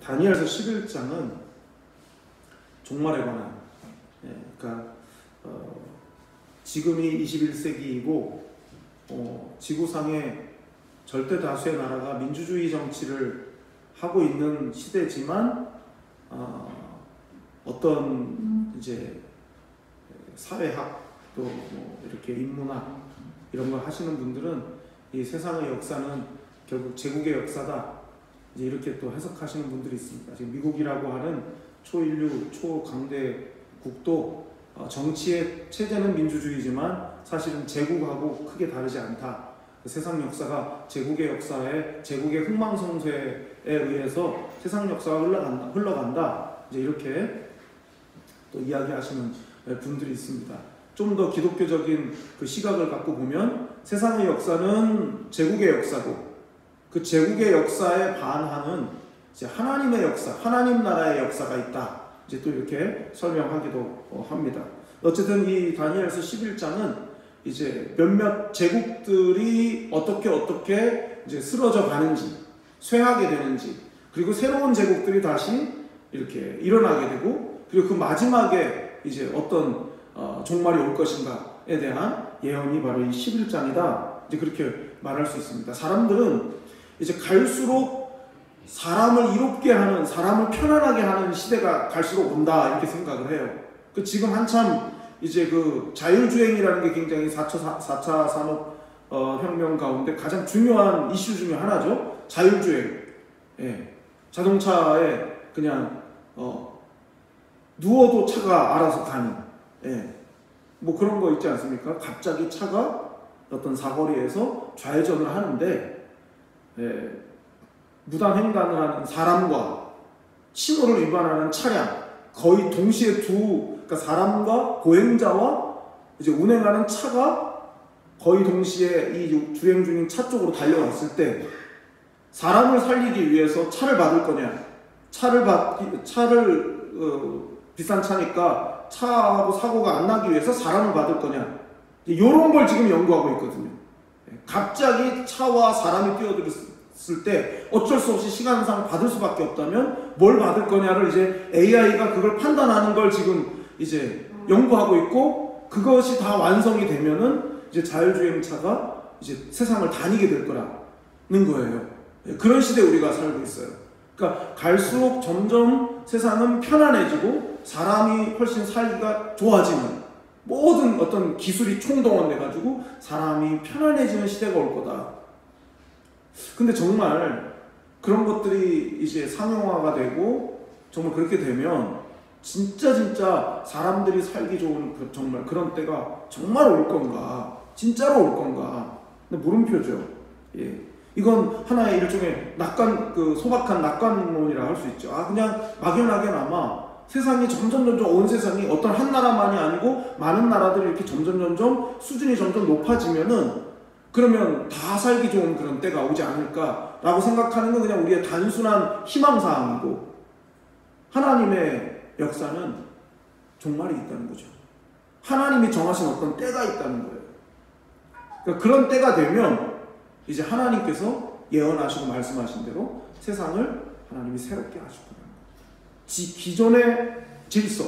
다니엘서 11장은 종말에 관한, 그러니까 지금이 21세기이고 지구상의 절대 다수의 나라가 민주주의 정치를 하고 있는 시대지만 어떤 이제 사회학 또 뭐 이렇게 인문학 이런 걸 하시는 분들은 이 세상의 역사는 결국 제국의 역사다, 이제 이렇게 또 해석하시는 분들이 있습니다. 지금 미국이라고 하는 초인류 초강대국도 정치의 체제는 민주주의지만 사실은 제국하고 크게 다르지 않다. 세상 역사가 제국의 역사에, 제국의 흥망성쇠에 의해서 세상 역사가 흘러간다. 이제 이렇게 또 이야기하시는 분들이 있습니다. 좀 더 기독교적인 그 시각을 갖고 보면 세상의 역사는 제국의 역사고, 그 제국의 역사에 반하는 이제 하나님의 역사, 하나님 나라의 역사가 있다. 이제 또 이렇게 설명하기도 합니다. 어쨌든 이 다니엘서 11장은 이제 몇몇 제국들이 어떻게 이제 쓰러져 가는지, 쇠하게 되는지, 그리고 새로운 제국들이 다시 이렇게 일어나게 되고, 그리고 그 마지막에 이제 어떤 종말이 올 것인가에 대한 예언이 바로 이 11장이다. 이제 그렇게 말할 수 있습니다. 사람들은 이제 갈수록 사람을 이롭게 하는, 사람을 편안하게 하는 시대가 갈수록 온다, 이렇게 생각을 해요. 그 지금 한참 이제 그 자율주행이라는 게 굉장히 4차 산업혁명 가운데 가장 중요한 이슈 중에 하나죠. 자율주행. 예. 자동차에 그냥 누워도 차가 알아서 가는, 예. 뭐 그런 거 있지 않습니까? 갑자기 차가 어떤 사거리에서 좌회전을 하는데, 예. 무단횡단을 하는 사람과 신호를 위반하는 차량, 거의 동시에 그러니까 사람과 보행자와 이제 운행하는 차가 거의 동시에 이 주행 중인 차 쪽으로 달려왔을 때, 사람을 살리기 위해서 차를 받을 거냐, 차를 비싼 차니까 차하고 사고가 안 나기 위해서 사람을 받을 거냐, 이런 걸 지금 연구하고 있거든요. 갑자기 차와 사람이 뛰어들었을 때 어쩔 수 없이 시간상 받을 수밖에 없다면 뭘 받을 거냐를 이제 AI가 그걸 판단하는 걸 지금 이제 연구하고 있고, 그것이 다 완성이 되면은 이제 자율주행차가 이제 세상을 다니게 될 거라는 거예요. 그런 시대에 우리가 살고 있어요. 그러니까 갈수록 점점 세상은 편안해지고 사람이 훨씬 살기가 좋아지는, 모든 어떤 기술이 총동원돼가지고 사람이 편안해지는 시대가 올 거다. 근데 정말 그런 것들이 이제 상용화가 되고 정말 그렇게 되면 진짜 사람들이 살기 좋은 정말 그런 때가 정말 올 건가? 진짜로 올 건가? 근데 물음표죠. 예. 이건 하나의 일종의 소박한 낙관론이라 할 수 있죠. 그냥 막연하게나마 세상이 점점 온 세상이 어떤 한 나라만이 아니고 많은 나라들이 이렇게 점점 수준이 점점 높아지면은, 그러면 다 살기 좋은 그런 때가 오지 않을까라고 생각하는 건 그냥 우리의 단순한 희망사항이고, 하나님의 역사는 종말이 있다는 거죠. 하나님이 정하신 어떤 때가 있다는 거예요. 그러니까 그런 때가 되면 이제 하나님께서 예언하시고 말씀하신 대로 세상을 하나님이 새롭게 하실 거예요. 기존의 질서,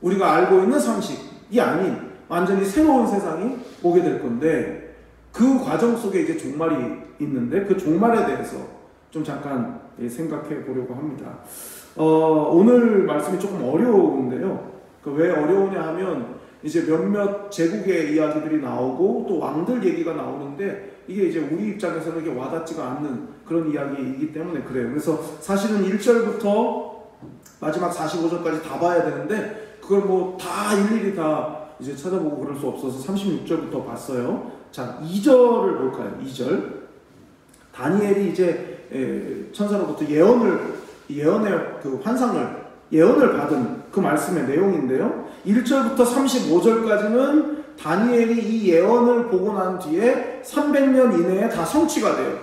우리가 알고 있는 상식이 아닌 완전히 새로운 세상이 오게 될 건데, 그 과정 속에 이제 종말이 있는데, 그 종말에 대해서 좀 잠깐 생각해 보려고 합니다. 오늘 말씀이 조금 어려운데요. 왜 어려우냐 하면 이제 몇몇 제국의 이야기들이 나오고 또 왕들 얘기가 나오는데, 이게 이제 우리 입장에서는 이게 와닿지가 않는 그런 이야기이기 때문에 그래요. 그래서 사실은 1절부터 마지막 45절까지 다 봐야 되는데, 그걸 뭐 다 일일이 다 이제 찾아보고 그럴 수 없어서 36절부터 봤어요. 자, 2절을 볼까요? 2절. 다니엘이 이제 천사로부터 예언의 그 환상을, 예언을 받은 그 말씀의 내용인데요. 1절부터 35절까지는 다니엘이 이 예언을 보고 난 뒤에 300년 이내에 다 성취가 돼요.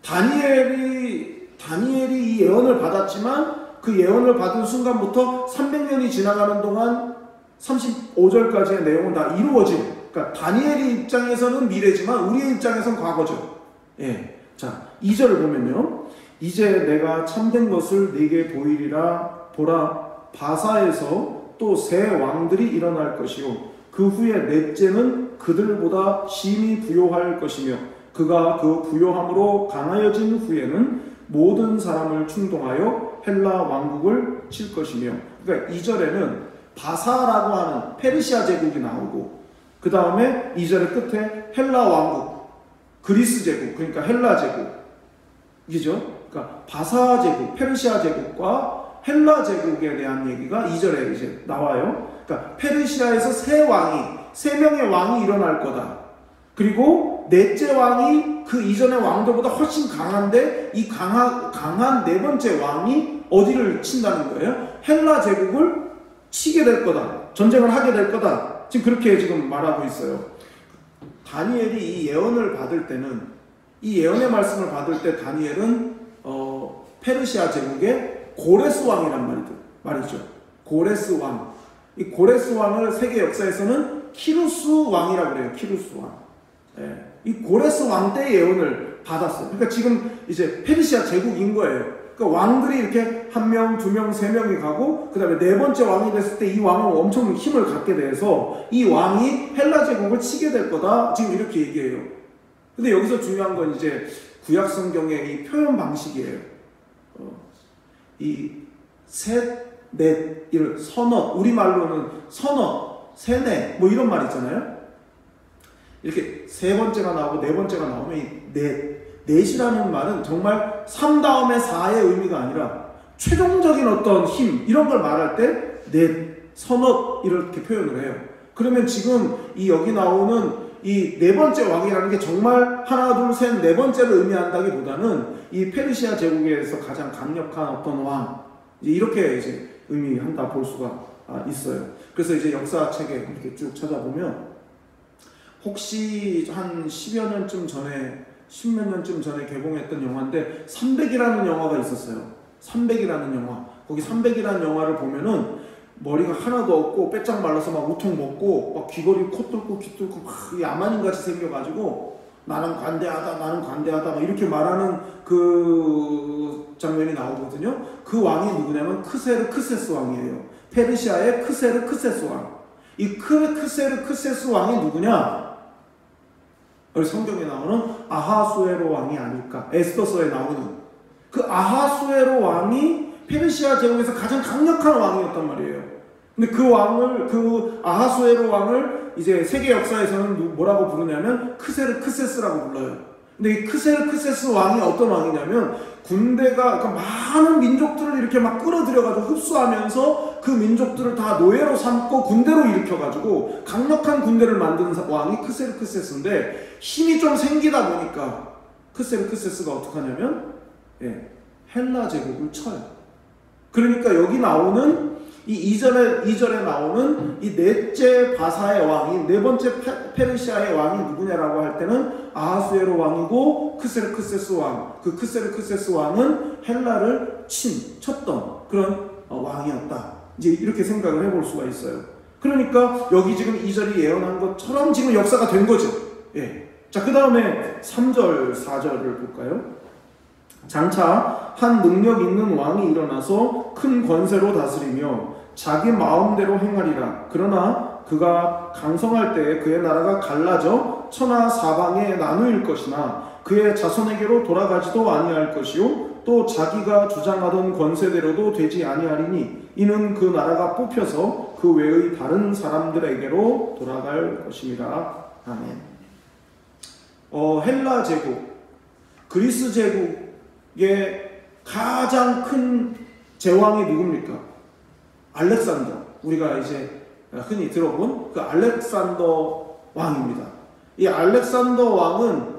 다니엘이 이 예언을 받았지만 그 예언을 받은 순간부터 300년이 지나가는 동안 35절까지의 내용은 다 이루어진, 그러니까 다니엘의 입장에서는 미래지만 우리의 입장에서는 과거죠. 예. 자, 2절을 보면요. 이제 내가 참된 것을 네게 보이리라. 보라, 바사에서 또 새 왕들이 일어날 것이요 그 후에 넷째는 그들보다 심히 부요할 것이며 그가 그 부요함으로 강하여진 후에는 모든 사람을 충동하여 헬라 왕국을 칠 것이며. 그러니까 2절에는 바사라고 하는 페르시아 제국이 나오고, 그 다음에 2절의 끝에 헬라 왕국, 그리스 제국, 그러니까 헬라 제국, 이죠? 그러니까 바사 제국, 페르시아 제국과 헬라 제국에 대한 얘기가 2절에 이제 나와요. 그러니까 페르시아에서 세 명의 왕이 일어날 거다. 그리고 넷째 왕이 그 이전의 왕들보다 훨씬 강한데, 이 강한 네 번째 왕이 어디를 친다는 거예요? 헬라 제국을 치게 될 거다. 전쟁을 하게 될 거다. 지금 그렇게 지금 말하고 있어요. 다니엘이 이 예언을 받을 때는, 이 예언의 말씀을 받을 때 다니엘은 페르시아 제국의 고레스 왕이란 말이죠. 고레스 왕. 이 고레스 왕을 세계 역사에서는 키루스 왕이라고 그래요. 키루스 왕. 예. 이 고레스 왕 때의 예언을 받았어요. 그러니까 지금 이제 페르시아 제국인 거예요. 그러니까 왕들이 이렇게 1명, 2명, 3명이 가고, 그 다음에 네 번째 왕이 됐을 때 이 왕은 엄청 힘을 갖게 돼서 이 왕이 헬라 제국을 치게 될 거다. 지금 이렇게 얘기해요. 근데 여기서 중요한 건 이제 구약 성경의 이 표현 방식이에요. 이 셋, 넷, 이런 서너, 우리말로는 서너, 세네, 뭐 이런 말 있잖아요. 이렇게 세 번째가 나오고 네 번째가 나오면 이 넷이라는 말은 정말 3 다음에 4의 의미가 아니라 최종적인 어떤 힘, 이런 걸 말할 때 넷, 서너 이렇게 표현을 해요. 그러면 지금 이 여기 나오는 이 네 번째 왕이라는 게 정말 하나, 둘, 셋, 네 번째를 의미한다기보다는 이 페르시아 제국에서 가장 강력한 어떤 왕, 이렇게 이제 의미한다 볼 수가 있어요. 그래서 이제 역사책에 이렇게 쭉 찾아보면 혹시 한 10여 년쯤 전에, 10몇 년쯤 전에 개봉했던 영화인데 300이라는 영화가 있었어요. 300이라는 영화. 거기 300이라는 영화를 보면은 머리가 하나도 없고 빼짝 말라서 막 우통 먹고 막 귀걸이 코 뚫고 귀 뚫고 막 야만인 같이 생겨가지고 나는 관대하다 막 이렇게 말하는 그 장면이 나오거든요. 그 왕이 누구냐면 크세르크세스 왕이에요. 페르시아의 크세르크세스 왕. 이 크세르크세스 왕이 누구냐? 여기 성경에 나오는 아하수에로 왕이 아닐까. 에스더서에 나오는 그 아하수에로 왕이 페르시아 제국에서 가장 강력한 왕이었단 말이에요. 근데 그 아하수에로 왕을 이제 세계 역사에서는 뭐라고 부르냐면 크세르크세스라고 불러요. 근데 이 크세르크세스 왕이 어떤 왕이냐면 군대가, 그러니까 많은 민족들을 이렇게 막 끌어들여가지고 흡수하면서 그 민족들을 다 노예로 삼고 군대로 일으켜가지고 강력한 군대를 만든 왕이 크세르크세스인데, 힘이 좀 생기다 보니까 크세르크세스가 어떻게 하냐면 헬라 제국을 쳐요. 그러니까 여기 나오는 이 2절에 나오는 이 넷째 바사의 왕이, 네 번째 페르시아의 왕이 누구냐라고 할 때는 아하수에로 왕이고 크세르크세스 왕. 그 크세르크세스 왕은 헬라를 쳤던 그런 왕이었다. 이제 이렇게 생각을 해볼 수가 있어요. 그러니까 여기 지금 2절이 예언한 것처럼 지금 역사가 된 거죠. 예. 자, 그 다음에 3절, 4절을 볼까요? 장차 한 능력 있는 왕이 일어나서 큰 권세로 다스리며 자기 마음대로 행하리라. 그러나 그가 강성할 때에 그의 나라가 갈라져 천하 사방에 나누일 것이나 그의 자손에게로 돌아가지도 아니할 것이요 또 자기가 주장하던 권세대로도 되지 아니하리니 이는 그 나라가 뽑혀서 그 외의 다른 사람들에게로 돌아갈 것입니다. 아멘. 헬라 제국, 그리스 제국의 가장 큰 제왕이 누굽니까? 알렉산더. 우리가 이제 흔히 들어본 그 알렉산더 왕입니다. 이 알렉산더 왕은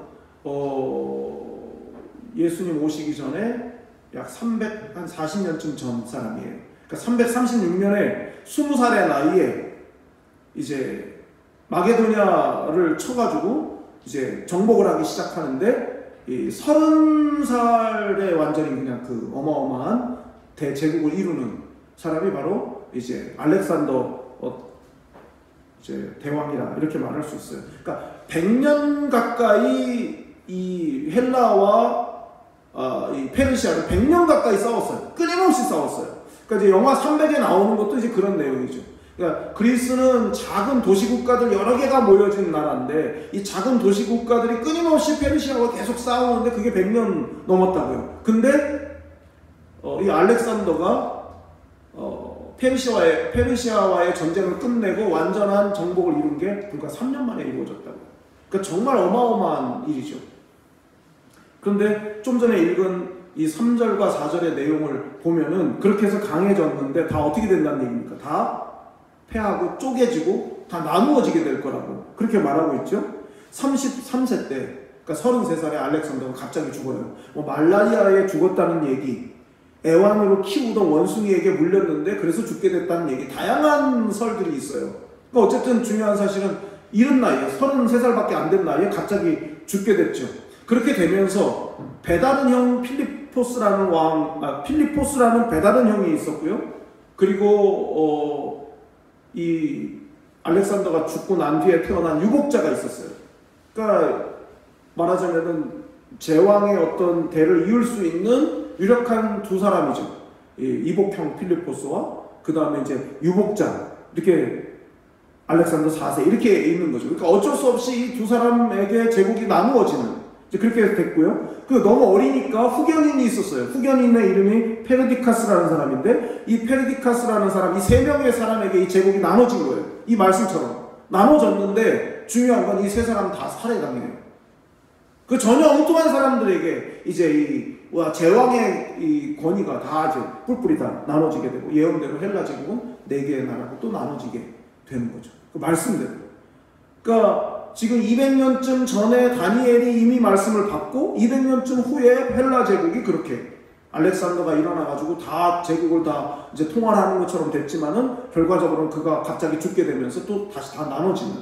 예수님 오시기 전에 약 340년쯤 전 사람이에요. 그러니까 336년에 20살의 나이에 이제 마게도냐를 쳐가지고 이제 정복을 하기 시작하는데, 이 30살에 완전히 그냥 그 어마어마한 대제국을 이루는 사람이 바로 이제 알렉산더 이제 대왕이라 이렇게 말할 수 있어요. 그러니까 100년 가까이 이 헬라와 이 페르시아를 100년 가까이 싸웠어요. 끊임없이 싸웠어요. 그러니까 이제 영화 300에 나오는 것도 이제 그런 내용이죠. 그러니까 그리스는 작은 도시국가들 여러 개가 모여진 나라인데 이 작은 도시국가들이 끊임없이 페르시아와 계속 싸우는데 그게 100년 넘었다고요. 근데 이 알렉산더가 페르시아와의 전쟁을 끝내고 완전한 정복을 이룬 게 불과 3년 만에 이루어졌다고요. 그러니까 정말 어마어마한 일이죠. 그런데 좀 전에 읽은 이 3절과 4절의 내용을 보면은 그렇게 해서 강해졌는데 다 어떻게 된다는 얘기입니까? 다 패하고 쪼개지고 다 나누어지게 될 거라고 그렇게 말하고 있죠. 33세 때, 그러니까 33살에 알렉산더가 갑자기 죽어요. 말라리아에 죽었다는 얘기, 애완으로 키우던 원숭이에게 물렸는데 그래서 죽게 됐다는 얘기, 다양한 설들이 있어요. 그러니까 어쨌든 중요한 사실은 이른 나이에 33살밖에 안 된 나이에 갑자기 죽게 됐죠. 그렇게 되면서 베다른 형 필리포스라는 베다른 형이 있었고요. 그리고 이 알렉산더가 죽고 난 뒤에 태어난 유복자가 있었어요. 그러니까 말하자면은 제왕의 어떤 대를 이을 수 있는 유력한 두 사람이죠. 이복형 필리포스와 그 다음에 이제 유복자, 이렇게 알렉산더 4세 이렇게 있는 거죠. 그러니까 어쩔 수 없이 이 두 사람에게 제국이 나누어지는 이제 그렇게 됐고요. 그 너무 어리니까 후견인이 있었어요. 후견인의 이름이 페르디카스라는 사람인데 이 페르디카스라는 사람, 이 세 명의 사람에게 이 제국이 나눠진 거예요. 이 말씀처럼 나눠졌는데 중요한 건 이 세 사람 다 살해당해요. 그 전혀 엉뚱한 사람들에게 이제 제왕의 이 권위가 다 이제 뿔뿔이 다 나눠지게 되고 예언대로 헬라 제국은 4개의 나라로 또 나눠지게 되는 거죠. 그 말씀대로. 그러니까 지금 200년쯤 전에 다니엘이 이미 말씀을 받고 200년쯤 후에 헬라 제국이 그렇게 알렉산더가 일어나가지고 다 제국을 다 이제 통할하는 것처럼 됐지만은 결과적으로는 그가 갑자기 죽게 되면서 또 다시 다 나눠지는.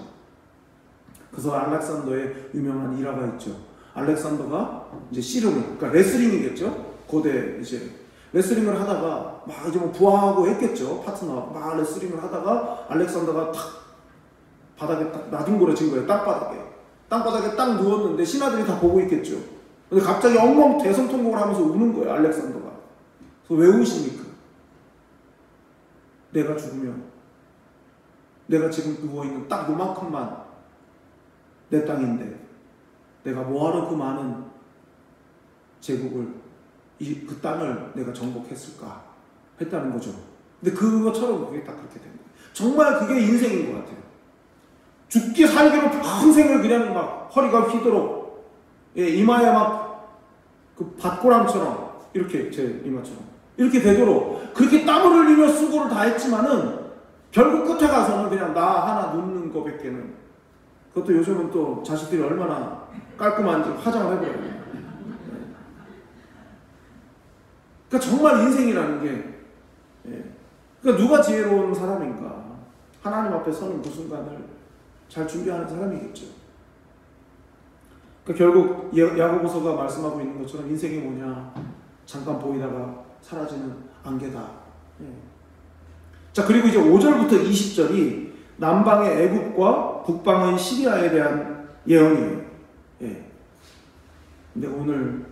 그래서 알렉산더의 유명한 일화가 있죠. 알렉산더가 이제 씨름을, 그러니까 레슬링이겠죠. 고대 이제 레슬링을 하다가 막 이제 뭐 부하하고 했겠죠. 파트너하고 막 레슬링을 하다가 알렉산더가 탁 바닥에 딱 나뒹굴어진 거예요. 땅바닥에 딱 누웠는데 신하들이 다 보고 있겠죠. 근데 갑자기 엉엉 대성통곡을 하면서 우는 거예요. 알렉산더가. 그래서 왜 우십니까? 내가 죽으면 내가 지금 누워있는 딱 요만큼만 내 땅인데 내가 뭐하러 그 많은 제국을 그 땅을 내가 정복했을까 했다는 거죠. 근데 그것처럼 그게 딱 그렇게 된 거예요. 정말 그게 인생인 것 같아요. 죽기 살기로 평생을 그냥 막 허리가 휘도록 이마에 막 그 밭고랑처럼 이렇게 제 이마처럼 이렇게 되도록 그렇게 땀을 흘리며 수고를 다 했지만은 결국 끝에 가서는 그냥 나 하나 눕는 거밖에는, 그것도 요즘은 또 자식들이 얼마나 깔끔한지 화장을 해버려요. 그러니까 정말 인생이라는 게, 그러니까 누가 지혜로운 사람인가? 하나님 앞에 서는 그 순간을 잘 준비하는 사람이겠죠. 그러니까 결국 야고보서가 말씀하고 있는 것처럼 인생이 뭐냐? 잠깐 보이다가 사라지는 안개다. 자, 그리고 이제 5절부터 20절이 남방의 애굽과 북방의 시리아에 대한 예언이에요. 근데 오늘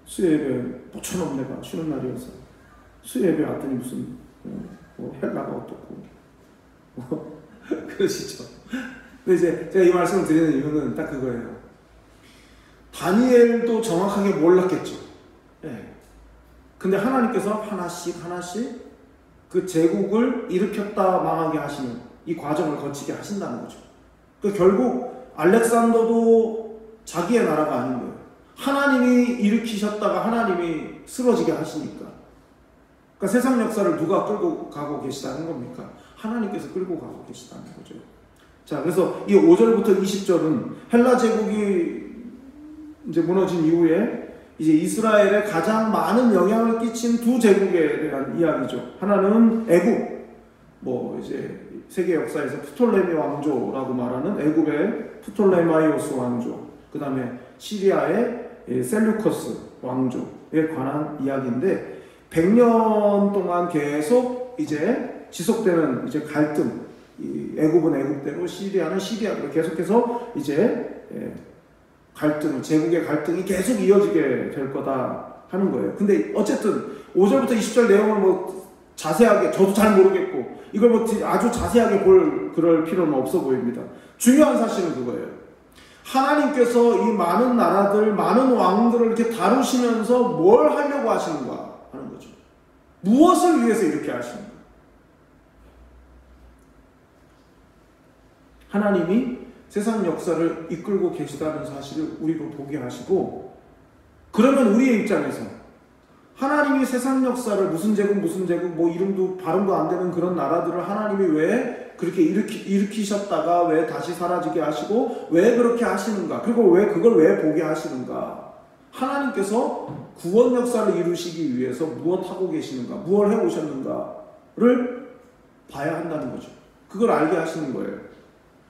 수요예배 모처럼 내가 쉬는 날이어서 수요예배 왔더니 무슨 헬라가 어떻고 그러시죠. 근데 이제 제가 이 말씀을 드리는 이유는 딱 그거예요. 다니엘도 정확하게 몰랐겠죠. 근데 하나님께서 하나씩 그 제국을 일으켰다 망하게 하시는 이 과정을 거치게 하신다는 거죠. 그러니까 결국 알렉산더도 자기의 나라가 아닌 거예요. 하나님이 일으키셨다가 하나님이 쓰러지게 하시니까. 그러니까 세상 역사를 누가 끌고 가고 계시다는 겁니까? 하나님께서 끌고 가고 계시다는 거죠. 자, 그래서 이 5절부터 20절은 헬라 제국이 이제 무너진 이후에 이제 이스라엘에 가장 많은 영향을 끼친 두 제국에 대한 이야기죠. 하나는 애굽, 이제 세계 역사에서 프톨레미 왕조라고 말하는 애굽의 프톨레마이오스 왕조, 그 다음에 시리아의 셀루커스 왕조에 관한 이야기인데 100년 동안 계속 이제 지속되는 이제 갈등, 애굽은 애굽대로 시리아는 시리아대로 계속해서 이제 갈등, 제국의 갈등이 계속 이어지게 될 거다 하는 거예요. 근데 어쨌든 5절부터 20절 내용을 뭐 자세하게, 저도 잘 모르겠고 이걸 뭐 아주 자세하게 볼 그럴 필요는 없어 보입니다. 중요한 사실은 그거예요. 하나님께서 이 많은 나라들, 많은 왕들을 이렇게 다루시면서 뭘 하려고 하시는가 하는 거죠. 무엇을 위해서 이렇게 하시는가? 하나님이 세상 역사를 이끌고 계시다는 사실을 우리로 보게 하시고, 그러면 우리의 입장에서 하나님이 세상 역사를 무슨 제국 뭐 이름도 발음도 안 되는 그런 나라들을 하나님이 왜 그렇게 일으키셨다가 왜 다시 사라지게 하시고 왜 그렇게 하시는가, 그리고 왜 그걸 왜 보게 하시는가, 하나님께서 구원 역사를 이루시기 위해서 무엇하고 계시는가, 무엇을 해오셨는가를 봐야 한다는 거죠. 그걸 알게 하시는 거예요.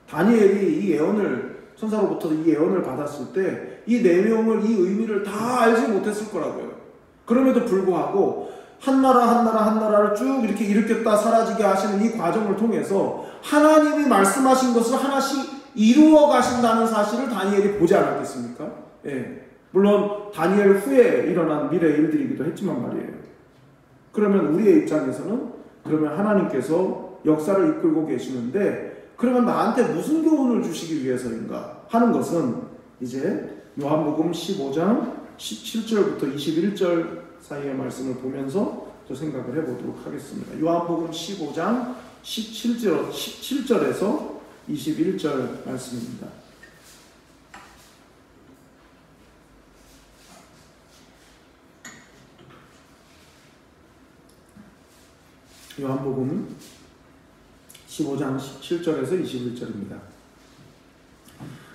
다니엘이 이 예언을, 천사로부터 이 예언을 받았을 때 이 내용을, 이 의미를 다 알지 못했을 거라고요. 그럼에도 불구하고 한 나라를 쭉 이렇게 일으켰다 사라지게 하시는 이 과정을 통해서 하나님이 말씀하신 것을 하나씩 이루어 가신다는 사실을 다니엘이 보지 않았겠습니까? 예. 물론 다니엘 후에 일어난 미래 일들이기도 했지만 말이에요. 그러면 우리의 입장에서는, 그러면 하나님께서 역사를 이끌고 계시는데 그러면 나한테 무슨 교훈을 주시기 위해서인가 하는 것은 이제 요한복음 15장 17절부터 21절 사이의 말씀을 보면서 저 생각을 해보도록 하겠습니다. 요한복음 15장 17절에서 21절 말씀입니다. 요한복음 15장 17절에서 21절입니다.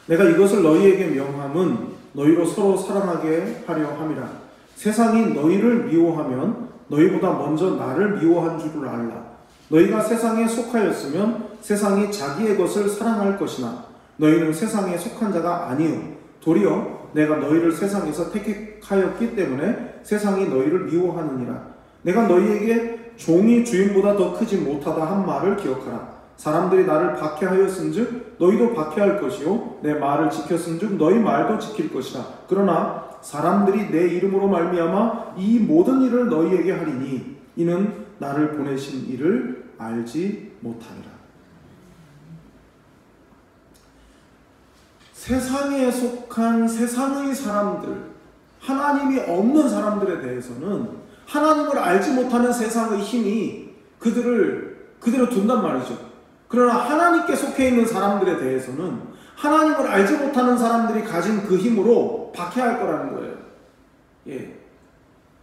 내가 이것을 너희에게 명함은 너희로 서로 사랑하게 하려 함이라. 세상이 너희를 미워하면 너희보다 먼저 나를 미워한 줄을 알라. 너희가 세상에 속하였으면 세상이 자기의 것을 사랑할 것이나 너희는 세상에 속한 자가 아니요 도리어 내가 너희를 세상에서 택하였기 때문에 세상이 너희를 미워하느니라. 내가 너희에게 종이 주인보다 더 크지 못하다 한 말을 기억하라. 사람들이 나를 박해하였은즉 너희도 박해할 것이요 내 말을 지켰은즉 너희 말도 지킬 것이라. 그러나 사람들이 내 이름으로 말미암아 이 모든 일을 너희에게 하리니 이는 나를 보내신 이를 알지 못하니라. 세상에 속한 세상의 사람들, 하나님이 없는 사람들에 대해서는 하나님을 알지 못하는 세상의 힘이 그들을 그대로 둔단 말이죠. 그러나 하나님께 속해 있는 사람들에 대해서는 하나님을 알지 못하는 사람들이 가진 그 힘으로 박해할 거라는 거예요. 예.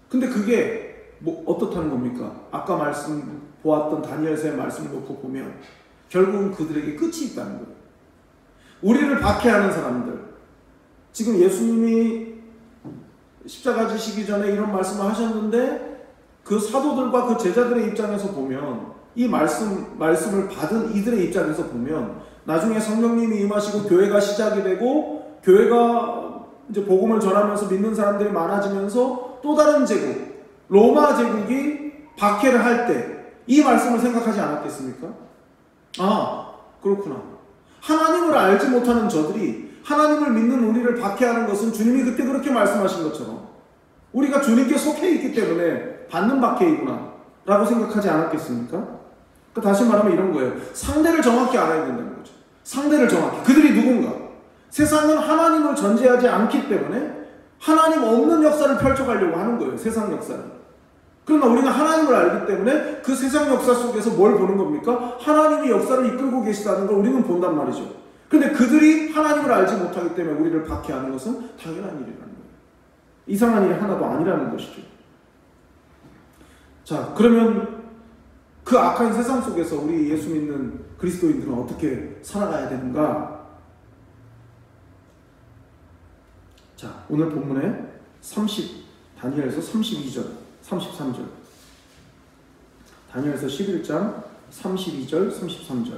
근데 그게 뭐 어떻다는 겁니까? 아까 보았던 다니엘서의 말씀을 놓고 보면 결국은 그들에게 끝이 있다는 거예요. 우리를 박해하는 사람들, 지금 예수님이 십자가 지시기 전에 이런 말씀을 하셨는데 그 사도들과 그 제자들의 입장에서 보면, 이 말씀을 받은 이들의 입장에서 보면 나중에 성령님이 임하시고 교회가 시작이 되고 교회가 이제 복음을 전하면서 믿는 사람들이 많아지면서 또 다른 제국, 로마 제국이 박해를 할 때 이 말씀을 생각하지 않았겠습니까? 아, 그렇구나. 하나님을 알지 못하는 저들이 하나님을 믿는 우리를 박해하는 것은 주님이 그때 그렇게 말씀하신 것처럼 우리가 주님께 속해 있기 때문에 받는 박해이구나 라고 생각하지 않았겠습니까? 다시 말하면 이런 거예요. 상대를 정확히 알아야 된다는 거죠. 상대를 정확히. 그들이 누군가? 세상은 하나님을 전제하지 않기 때문에 하나님 없는 역사를 펼쳐가려고 하는 거예요. 세상 역사는. 그러나 우리는 하나님을 알기 때문에 그 세상 역사 속에서 뭘 보는 겁니까? 하나님이 역사를 이끌고 계시다는 걸 우리는 본단 말이죠. 그런데 그들이 하나님을 알지 못하기 때문에 우리를 박해하는 것은 당연한 일이라는 거예요. 이상한 일이 하나도 아니라는 것이죠. 자, 그러면 그 악한 세상 속에서 우리 예수 믿는 그리스도인들은 어떻게 살아가야 되는가? 자, 오늘 본문에 다니엘서 32절, 33절, 다니엘서 11장 32절, 33절.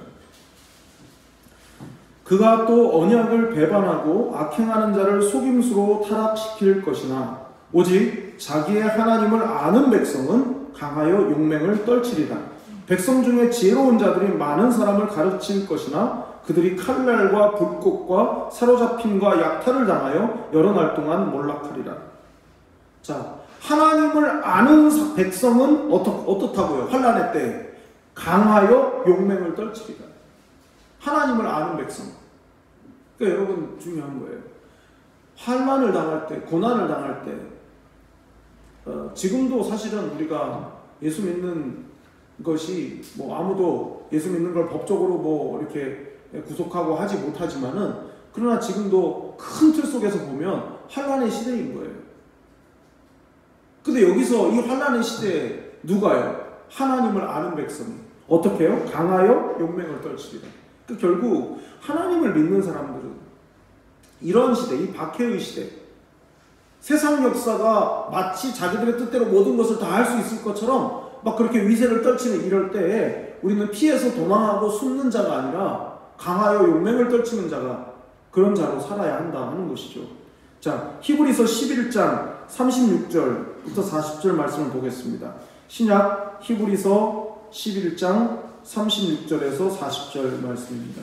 그가 또 언약을 배반하고 악행하는 자를 속임수로 타락시킬 것이나 오직 자기의 하나님을 아는 백성은 강하여 용맹을 떨치리라. 백성 중에 지혜로운 자들이 많은 사람을 가르칠 것이나 그들이 칼날과 불꽃과 사로잡힘과 약탈을 당하여 여러 날 동안 몰락하리라. 자, 하나님을 아는 백성은 어떻다고요? 환난의 때 강하여 용맹을 떨치리라. 하나님을 아는 백성. 그러니까 여러분 중요한 거예요. 환난을 당할 때, 고난을 당할 때, 지금도 사실은 우리가 예수 믿는 것이 뭐 아무도 예수 믿는 걸 법적으로 뭐 이렇게 구속하고 하지 못하지만은, 그러나 지금도 큰 틀 속에서 보면 환난의 시대인 거예요. 근데 여기서 이 환난의 시대에 누가요? 하나님을 아는 백성이 어떻게 해요? 강하여 용맹을 떨치리라. 결국 하나님을 믿는 사람들은 이런 시대, 이 박해의 시대, 세상 역사가 마치 자기들의 뜻대로 모든 것을 다 할 수 있을 것처럼 막 그렇게 위세를 떨치는 이럴 때에 우리는 피해서 도망하고 숨는 자가 아니라 강하여 용맹을 떨치는 자가, 그런 자로 살아야 한다 하는 것이죠. 자, 히브리서 11장 36절부터 40절 말씀을 보겠습니다. 신약 히브리서 11장 36절에서 40절 말씀입니다.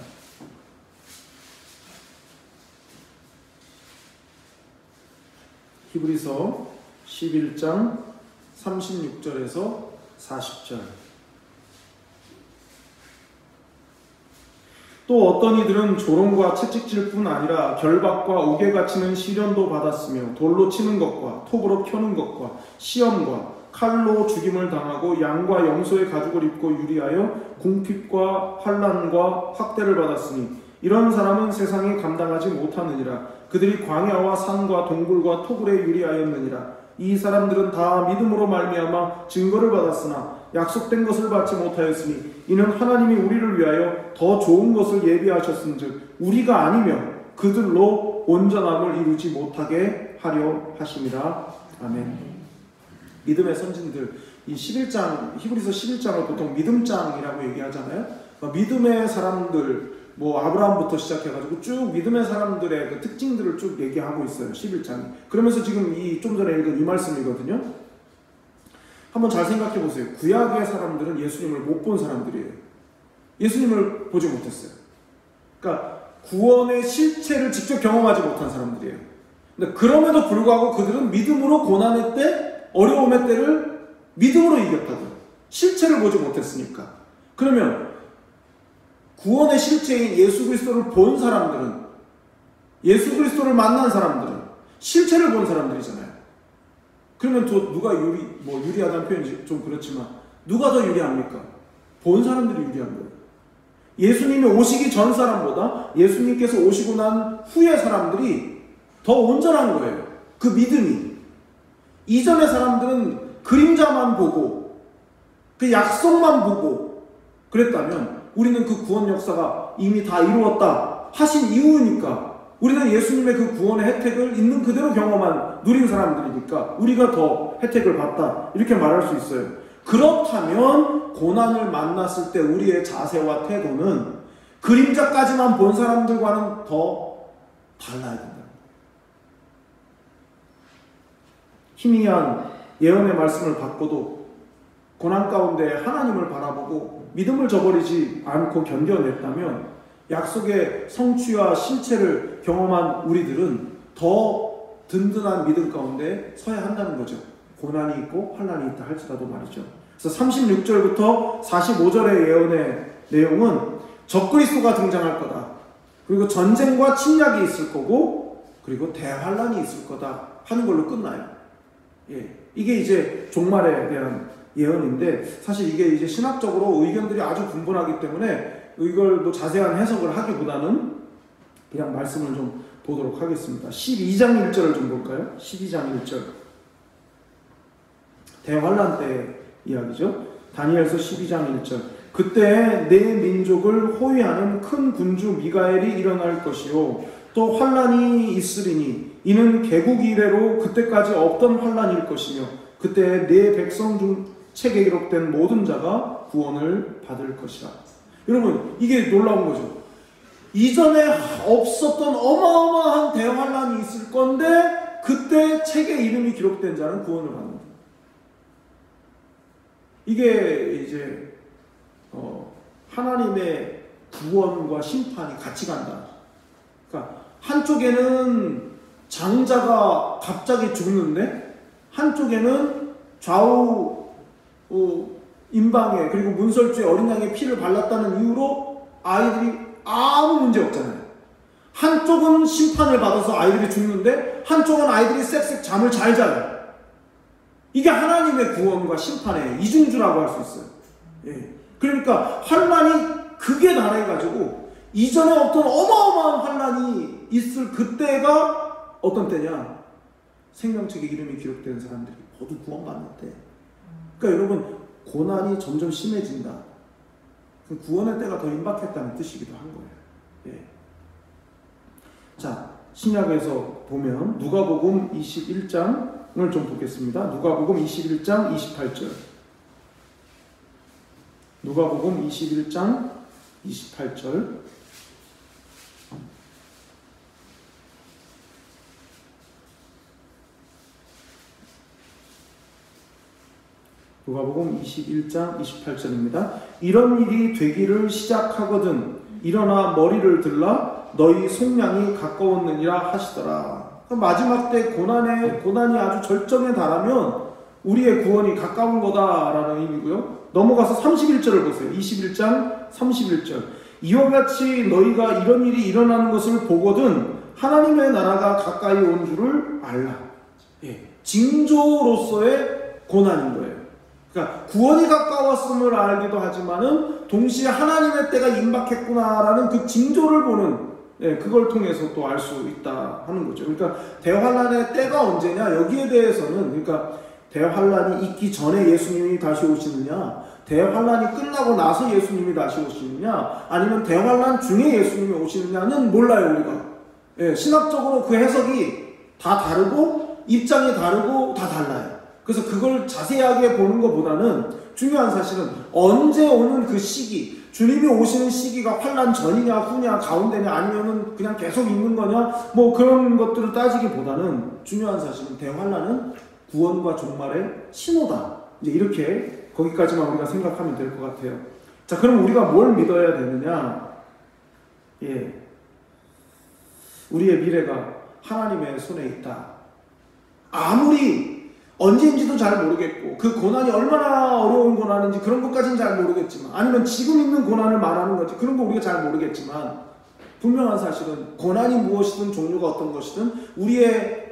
히브리서 11장 36절에서 40절. 또 어떤 이들은 조롱과 채찍질 뿐 아니라 결박과 옥에 갇히는 시련도 받았으며 돌로 치는 것과 톱으로 켜는 것과 시험과 칼로 죽임을 당하고 양과 염소의 가죽을 입고 유리하여 궁핍과 환난과 학대를 받았으니 이런 사람은 세상에 감당하지 못하느니라. 그들이 광야와 산과 동굴과 토굴에 유리하였느니라. 이 사람들은 다 믿음으로 말미암아 증거를 받았으나 약속된 것을 받지 못하였으니 이는 하나님이 우리를 위하여 더 좋은 것을 예비하셨은즉 우리가 아니며 그들로 온전함을 이루지 못하게 하려 하심이라. 아멘. 믿음의 선진들, 이 11장, 히브리서 11장을 보통 믿음장이라고 얘기하잖아요. 믿음의 사람들, 뭐 아브라함부터 시작해가지고 쭉 믿음의 사람들의 그 특징들을 쭉 얘기하고 있어요. 11장이. 그러면서 지금 이 좀 전에 읽은 이 말씀이거든요. 한번 잘 생각해 보세요. 구약의 사람들은 예수님을 못 본 사람들이에요. 예수님을 보지 못했어요. 그러니까 구원의 실체를 직접 경험하지 못한 사람들이에요. 근데 그럼에도 불구하고 그들은 믿음으로 고난의 때, 어려움의 때를 믿음으로 이겼다고. 실체를 보지 못했으니까. 그러면 구원의 실체인 예수 그리스도를 본 사람들은, 예수 그리스도를 만난 사람들은 실체를 본 사람들이잖아요. 그러면 또 누가 유리하다는 표현이 좀 그렇지만 누가 더 유리합니까? 본 사람들이 유리한 거예요. 예수님이 오시기 전 사람보다 예수님께서 오시고 난 후의 사람들이 더 온전한 거예요. 그 믿음이. 이전의 사람들은 그림자만 보고 그 약속만 보고 그랬다면 우리는 그 구원 역사가 이미 다 이루었다 하신 이후니까, 우리는 예수님의 그 구원의 혜택을 있는 그대로 누린 사람들이니까 우리가 더 혜택을 받다 이렇게 말할 수 있어요. 그렇다면 고난을 만났을 때 우리의 자세와 태도는 그림자까지만 본 사람들과는 더 달라야 된다. 희미한 예언의 말씀을 받고도 고난 가운데 하나님을 바라보고 믿음을 저버리지 않고 견뎌냈다면 약속의 성취와 실체를 경험한 우리들은 더 든든한 믿음 가운데 서야 한다는 거죠. 고난이 있고 환난이 있다 할지라도 말이죠. 그래서 36절부터 45절의 예언의 내용은 적그리스도가 등장할 거다. 그리고 전쟁과 침략이 있을 거고, 그리고 대환란이 있을 거다 하는 걸로 끝나요. 예, 이게 이제 종말에 대한 예언인데, 사실 이게 이제 신학적으로 의견들이 아주 분분하기 때문에 이걸 뭐 자세한 해석을 하기보다는 그냥 말씀을 좀 보도록 하겠습니다. 12장 1절을 좀 볼까요? 12장 1절. 대환란 때 이야기죠. 다니엘서 12장 1절. 그때 내 민족을 호위하는 큰 군주 미가엘이 일어날 것이요 또 환란이 있으리니 이는 개국 이래로 그때까지 없던 환란일 것이며 그때 내 백성 중 책에 기록된 모든 자가 구원을 받을 것이라. 여러분, 이게 놀라운 거죠. 이전에 없었던 어마어마한 대환란이 있을 건데 그때 책에 이름이 기록된 자는 구원을 받는다. 이게 이제 하나님의 구원과 심판이 같이 간다. 그러니까 한쪽에는 장자가 갑자기 죽는데 한쪽에는 좌우 임방에 그리고 문설주에 어린 양의 피를 발랐다는 이유로 아이들이 아무 문제 없잖아요. 한쪽은 심판을 받아서 아이들이 죽는데 한쪽은 아이들이 쌕쌕 잠을 잘 자요. 이게 하나님의 구원과 심판의 이중주라고 할 수 있어요. 예. 그러니까 환난이 극에 달해가지고 이전에 어떤 어마어마한 환난이 있을 그때가 어떤 때냐? 생명책에 이름이 기록된 사람들이 모두 구원받는 때. 그러니까 여러분, 고난이 점점 심해진다. 그 구원의 때가 더 임박했다는 뜻이기도 한 거예요. 예. 자, 신약에서 보면 누가복음 21장을 좀 보겠습니다. 누가복음 21장 28절. 누가복음 21장 28절. 누가복음 21장 28절입니다. 이런 일이 되기를 시작하거든 일어나 머리를 들라 너희 속량이 가까웠느니라 하시더라. 마지막 때 고난이 아주 절정에 달하면 우리의 구원이 가까운 거다라는 의미고요. 넘어가서 31절을 보세요. 21장 31절. 이와 같이 너희가 이런 일이 일어나는 것을 보거든 하나님의 나라가 가까이 온 줄을 알라. 예, 징조로서의 고난인 거예요. 그러니까 구원이 가까웠음을 알기도 하지만은 동시에 하나님의 때가 임박했구나라는 그 징조를 보는, 그걸 통해서 또 알 수 있다 하는 거죠. 그러니까 대환란의 때가 언제냐, 여기에 대해서는, 그러니까 대환란이 있기 전에 예수님이 다시 오시느냐, 대환란이 끝나고 나서 예수님이 다시 오시느냐, 아니면 대환란 중에 예수님이 오시느냐는 몰라요, 우리가. 신학적으로 그 해석이 다 다르고 입장이 다르고 다 달라요. 그래서 그걸 자세하게 보는 것보다는 중요한 사실은 언제 오는 그 시기, 주님이 오시는 시기가 환난 전이냐 후냐 가운데냐 아니면은 그냥 계속 있는 거냐, 뭐 그런 것들을 따지기보다는 중요한 사실은 대환난은 구원과 종말의 신호다. 이제 이렇게 거기까지만 우리가 생각하면 될 것 같아요. 자, 그럼 우리가 뭘 믿어야 되느냐? 우리의 미래가 하나님의 손에 있다. 아무리 언제인지도 잘 모르겠고 그 고난이 얼마나 어려운 고난인지 그런 것까지는 잘 모르겠지만, 아니면 지금 있는 고난을 말하는 건지 그런 거 우리가 잘 모르겠지만, 분명한 사실은 고난이 무엇이든 종류가 어떤 것이든 우리의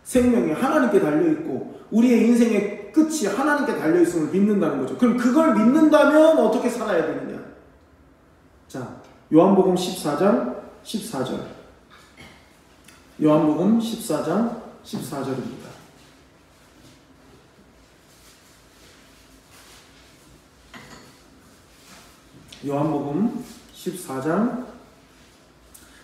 생명이 하나님께 달려있고 우리의 인생의 끝이 하나님께 달려있음을 믿는다는 거죠. 그럼 그걸 믿는다면 어떻게 살아야 되느냐? 자, 요한복음 14장 14절. 요한복음 14장 14절입니다. 요한복음 14장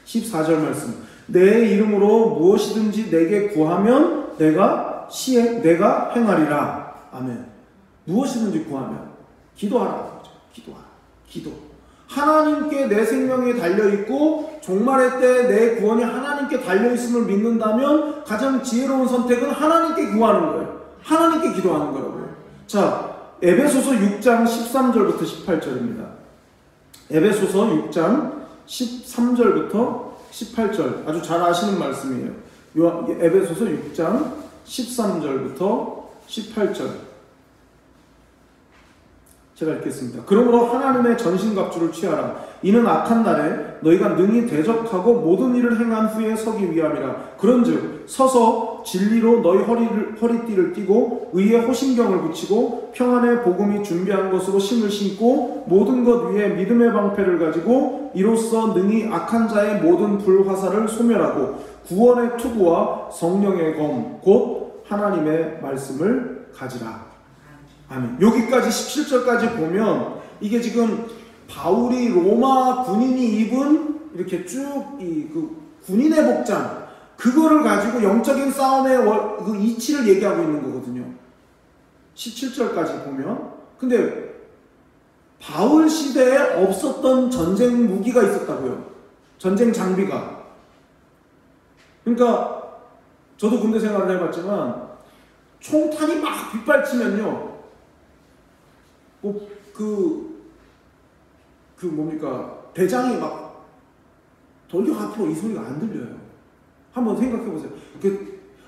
14절 말씀. 내 이름으로 무엇이든지 내게 구하면 내가 행하리라. 아멘. 무엇이든지 구하면 기도하라. 기도. 하나님께 내 생명이 달려있고 종말의 때 내 구원이 하나님께 달려있음을 믿는다면 가장 지혜로운 선택은 하나님께 구하는 거예요. 하나님께 기도하는 거라고요. 자, 에베소서 6장 13절부터 18절입니다. 에베소서 6장 13절부터 18절, 아주 잘 아시는 말씀이에요. 에베소서 6장 13절부터 18절. 제가 읽겠습니다. 그러므로 하나님의 전신갑주를 취하라. 이는 악한 날에 너희가 능히 대적하고 모든 일을 행한 후에 서기 위함이라. 그런즉 서서 진리로 너희 허리띠를 띠고 의의 호심경을 붙이고 평안의 복음이 준비한 것으로 신을 신고 모든 것 위에 믿음의 방패를 가지고 이로써 능히 악한 자의 모든 불화살을 소멸하고 구원의 투구와 성령의 검 곧 하나님의 말씀을 가지라. 아멘. 여기까지 17절까지 보면 이게 지금 바울이 로마 군인이 입은 이렇게 쭉 그 군인의 복장, 그거를 가지고 영적인 싸움의 그 이치를 얘기하고 있는 거거든요. 17절까지 보면. 근데 바울 시대에 없었던 전쟁 무기가 있었다고요. 전쟁 장비가. 그러니까 저도 군대 생활을 해봤지만 총탄이 막 빗발치면요, 뭡니까, 대장이 막 돌격 앞으로 이 소리가 안 들려요. 한번 생각해 보세요.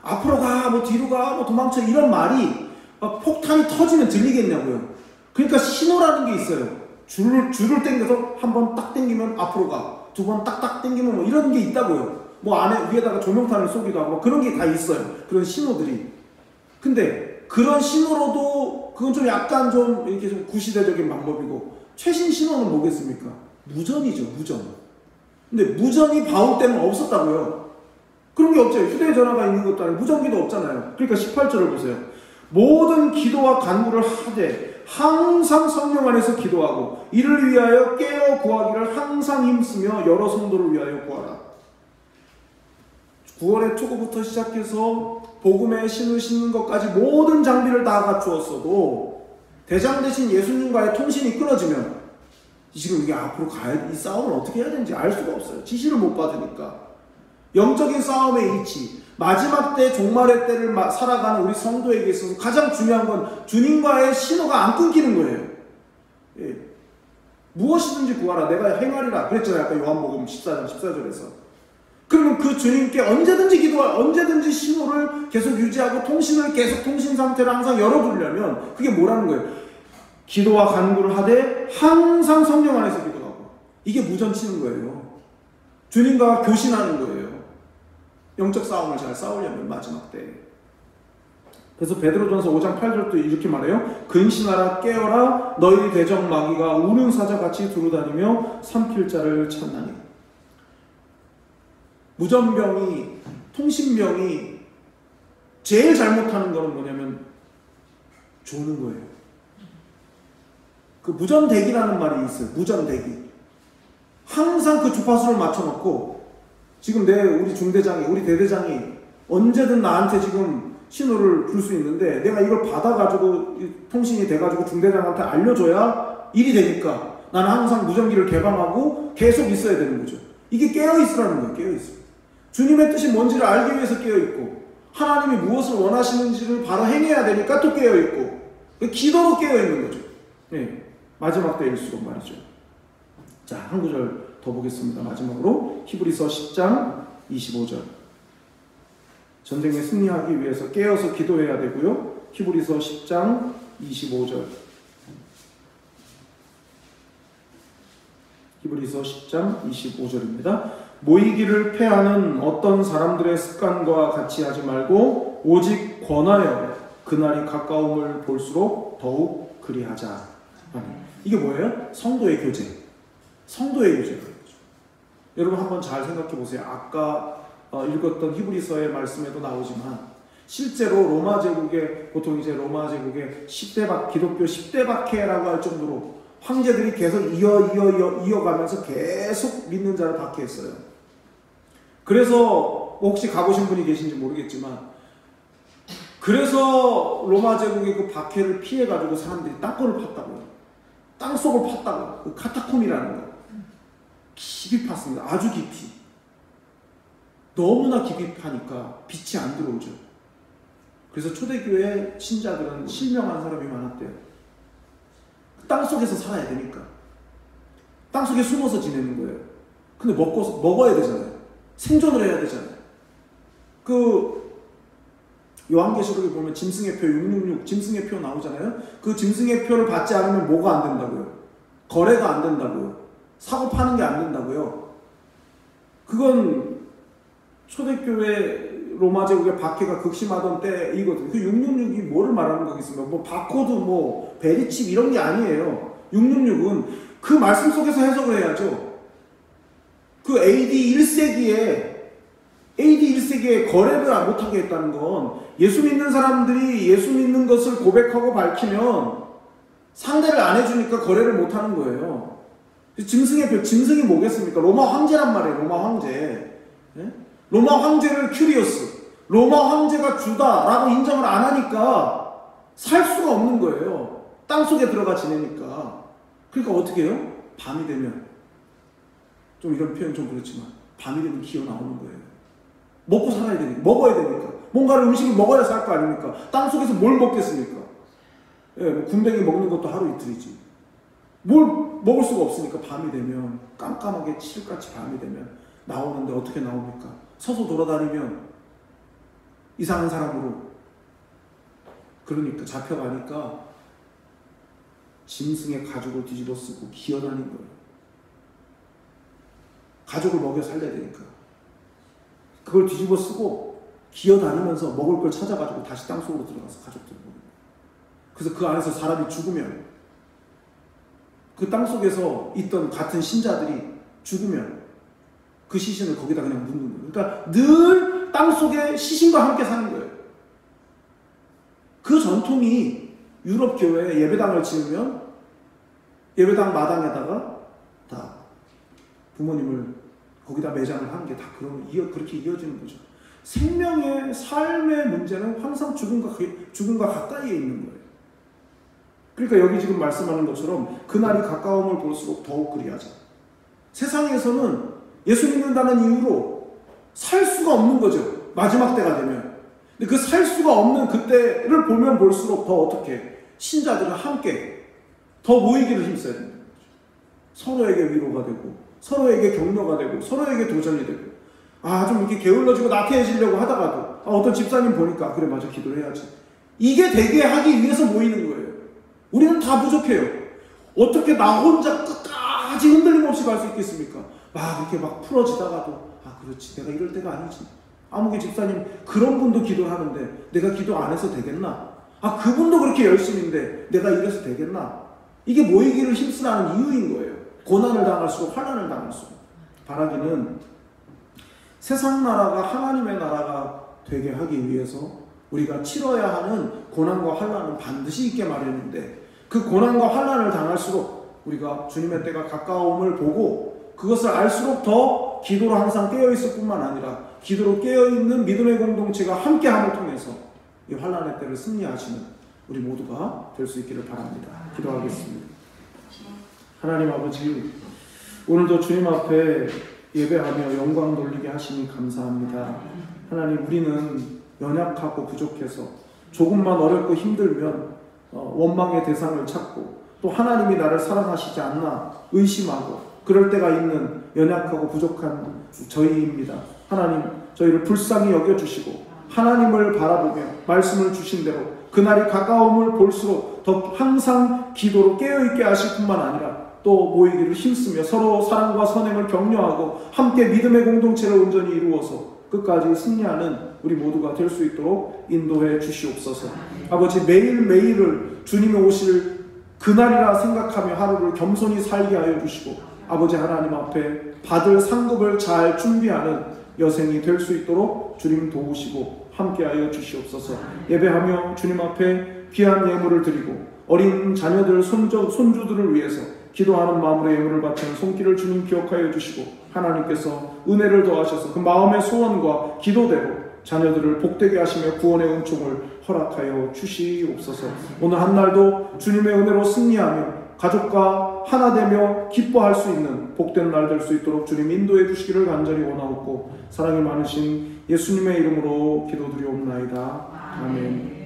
앞으로 가, 뭐 뒤로 가, 뭐 도망쳐 이런 말이 막 폭탄이 터지면 들리겠냐고요. 그러니까 신호라는 게 있어요. 줄을 당겨서 한 번 딱 당기면 앞으로 가, 두 번 딱딱 당기면 뭐 이런 게 있다고요. 뭐 안에 위에다가 조명탄을 쏘기도 하고 뭐 그런 게 다 있어요. 그런 신호들이. 근데 그런 신호로도 그건 좀 약간 좀 이렇게 좀 구시대적인 방법이고, 최신 신호는 뭐겠습니까? 무전이죠, 무전. 근데 무전이 바울 때는 없었다고요. 그런 게 없죠. 휴대전화가 있는 것도 아니고 무전기도 없잖아요. 그러니까 18절을 보세요. 모든 기도와 간구를 하되 항상 성령 안에서 기도하고 이를 위하여 깨어 구하기를 항상 힘쓰며 여러 성도를 위하여 구하라. 9월의 초고부터 시작해서 복음의 신을 신는 것까지 모든 장비를 다 갖추었어도 대장 대신 예수님과의 통신이 끊어지면 지금 이게 앞으로 가야, 이 싸움을 어떻게 해야 되는지 알 수가 없어요. 지시를 못 받으니까. 영적인 싸움의 이치, 마지막 때 종말의 때를 살아가는 우리 성도에게 있어서 가장 중요한 건 주님과의 신호가 안 끊기는 거예요. 예. 무엇이든지 구하라 내가 행하리라 그랬잖아요. 아까 요한복음 14절에서. 그러면 그 주님께 언제든지 기도할, 언제든지 신호를 계속 유지하고 통신을 계속 통신 상태를 항상 열어두려면 그게 뭐라는 거예요? 기도와 간구를 하되 항상 성령 안에서 기도하고. 이게 무전 치는 거예요. 주님과 교신하는 거예요. 영적 싸움을 잘 싸우려면 마지막 때. 그래서 베드로전서 5장 8절도 이렇게 말해요. 근신하라 깨어라 너희 대적 마귀가 우는 사자같이 두루다니며 삼킬 자를 찾나니. 무전병이, 통신병이 제일 잘못하는 거는 뭐냐면 조는 거예요. 그 무전대기라는 말이 있어요. 무전대기. 항상 그 주파수를 맞춰놓고 지금 우리 중대장이, 우리 대대장이 언제든 나한테 지금 신호를 줄 수 있는데 내가 이걸 받아가지고 통신이 돼가지고 중대장한테 알려줘야 일이 되니까 나는 항상 무전기를 개방하고 계속 있어야 되는 거죠. 이게 깨어있으라는 거예요. 깨어있어. 주님의 뜻이 뭔지를 알기 위해서 깨어있고 하나님이 무엇을 원하시는지를 바로 행해야 되니까 또 깨어있고 기도로 깨어있는 거죠. 네. 마지막 때일수록 말이죠. 자, 한 구절 더 보겠습니다. 마지막으로 히브리서 10장 25절. 전쟁에 승리하기 위해서 깨어서 기도해야 되고요. 히브리서 10장 25절. 히브리서 10장 25절입니다. 모이기를 패하는 어떤 사람들의 습관과 같이 하지 말고 오직 권하여 그날이 가까움을 볼수록 더욱 그리하자. 이게 뭐예요? 성도의 교제. 성도의 교제예요. 여러분 한번 잘 생각해 보세요. 아까 읽었던 히브리서의 말씀에도 나오지만 실제로 로마 제국의, 보통 이제 로마 제국의 10대 기독교 10대 박해라고 할 정도로 황제들이 계속 이어가면서 계속 믿는 자를 박해했어요. 그래서 혹시 가보신 분이 계신지 모르겠지만 그래서 로마 제국의 그 박해를 피해가지고 사람들이 땅굴을 팠다고요. 땅속을 팠다고요. 그 카타콤이라는 거. 깊이 팠습니다. 아주 깊이. 너무나 깊이 파니까 빛이 안 들어오죠. 그래서 초대교회 신자들은 실명한 사람이 많았대요. 땅속에서 살아야 되니까. 땅속에 숨어서 지내는 거예요. 근데 먹어야 되잖아요. 생존을 해야 되잖아요. 요한계시록에 보면 짐승의 표 666 짐승의 표 나오잖아요. 그 짐승의 표를 받지 않으면 뭐가 안 된다고요? 거래가 안 된다고요. 사고 파는 게 안 된다고요. 그건 초대교회 로마 제국의 박해가 극심하던 때이거든요. 그 666이 뭐를 말하는 거겠습니까? 뭐 바코드, 뭐 베리칩 이런 게 아니에요. 666은 그 말씀 속에서 해석을 해야죠. 그 AD 1세기에 거래를 못하게 했다는 건 예수 믿는 사람들이 예수 믿는 것을 고백하고 밝히면 상대를 안 해주니까 거래를 못하는 거예요. 짐승의 표, 짐승이 뭐겠습니까? 로마 황제란 말이에요. 로마 황제. 예? 로마 황제를 큐리오스, 로마 황제가 주다라고 인정을 안 하니까 살 수가 없는 거예요. 땅속에 들어가 지내니까. 그러니까 어떻게 해요? 밤이 되면, 좀 이런 표현 좀 그렇지만 밤이 되면 기어 나오는 거예요. 먹고 살아야 되니까, 먹어야 되니까. 뭔가를 음식을 먹어야 살 거 아닙니까? 땅속에서 뭘 먹겠습니까? 예, 뭐 군뱅이 먹는 것도 하루 이틀이지. 뭘 먹을 수가 없으니까 밤이 되면 깜깜하게 칠흑같이 밤이 되면 나오는데 어떻게 나옵니까? 서서 돌아다니면 이상한 사람으로 그러니까 잡혀가니까 짐승의 가죽을 뒤집어 쓰고 기어다닌 거예요. 가족을 먹여 살려야 되니까 그걸 뒤집어 쓰고 기어다니면서 먹을 걸 찾아가지고 다시 땅속으로 들어가서 가족들을 먹는 거예요. 그래서 그 안에서 사람이 죽으면 그 땅속에서 있던 같은 신자들이 죽으면 그 시신을 거기다 그냥 묻는 거예요. 그러니까 늘 땅속에 시신과 함께 사는 거예요. 그 전통이 유럽 교회에 예배당을 지으면 예배당 마당에다가 다 부모님을 거기다 매장을 하는 게 다 그렇게 이어지는 거죠. 생명의 삶의 문제는 항상 죽음과 가까이에 있는 거예요. 그러니까 여기 지금 말씀하는 것처럼 그날이 가까움을 볼수록 더욱 그리하자. 세상에서는 예수 믿는다는 이유로 살 수가 없는 거죠. 마지막 때가 되면. 근데 그 살 수가 없는 그때를 보면 볼수록 더 어떻게 신자들은 함께 더 모이기를 힘써야 된다는 거죠. 서로에게 위로가 되고 서로에게 격려가 되고 서로에게 도전이 되고 좀 이렇게 게을러지고 나태해지려고 하다가도 어떤 집사님 보니까 그래 맞아 기도를 해야지. 이게 되게 하기 위해서 모이는 거예요. 우리는 다 부족해요. 어떻게 나 혼자 끝까지 흔들림 없이 갈 수 있겠습니까? 이렇게 막 풀어지다가도 그렇지 내가 이럴 때가 아니지. 아무개 집사님 그런 분도 기도를 하는데 내가 기도 안 해서 되겠나? 그분도 그렇게 열심인데 내가 이래서 되겠나? 이게 모이기를 힘쓰라는 이유인 거예요. 고난을 당할수록 환난을 당할수록. 바라기는 세상 나라가 하나님의 나라가 되게 하기 위해서 우리가 치러야 하는 고난과 환난은 반드시 있게 마련인데 그 고난과 환난을 당할수록 우리가 주님의 때가 가까움을 보고 그것을 알수록 더 기도로 항상 깨어있을 뿐만 아니라 기도로 깨어있는 믿음의 공동체가 함께함을 통해서 이 환난의 때를 승리하시는 우리 모두가 될 수 있기를 바랍니다. 기도하겠습니다. 하나님 아버지, 오늘도 주님 앞에 예배하며 영광 돌리게 하시니 감사합니다. 하나님, 우리는 연약하고 부족해서 조금만 어렵고 힘들면 원망의 대상을 찾고 또 하나님이 나를 사랑하시지 않나 의심하고 그럴 때가 있는 연약하고 부족한 저희입니다. 하나님, 저희를 불쌍히 여겨주시고 하나님을 바라보며 말씀을 주신 대로 그날이 가까움을 볼수록 더 항상 기도로 깨어있게 하실 뿐만 아니라 또 모이기를 힘쓰며 서로 사랑과 선행을 격려하고 함께 믿음의 공동체를 온전히 이루어서 끝까지 승리하는 우리 모두가 될 수 있도록 인도해 주시옵소서. 아버지, 매일매일을 주님의 오실 그날이라 생각하며 하루를 겸손히 살게 하여 주시고 아버지 하나님 앞에 받을 상급을 잘 준비하는 여생이 될 수 있도록 주님 도우시고 함께하여 주시옵소서. 예배하며 주님 앞에 귀한 예물을 드리고 어린 자녀들 손주들을 위해서 기도하는 마음으로 예물을 바치는 손길을 주님 기억하여 주시고 하나님께서 은혜를 더하셔서 그 마음의 소원과 기도대로 자녀들을 복되게 하시며 구원의 은총을 허락하여 주시옵소서. 오늘 한 날도 주님의 은혜로 승리하며 가족과 하나 되며 기뻐할 수 있는 복된 날 될 수 있도록 주님 인도해 주시기를 간절히 원하옵고 사랑이 많으신 예수님의 이름으로 기도드리옵나이다. 아멘.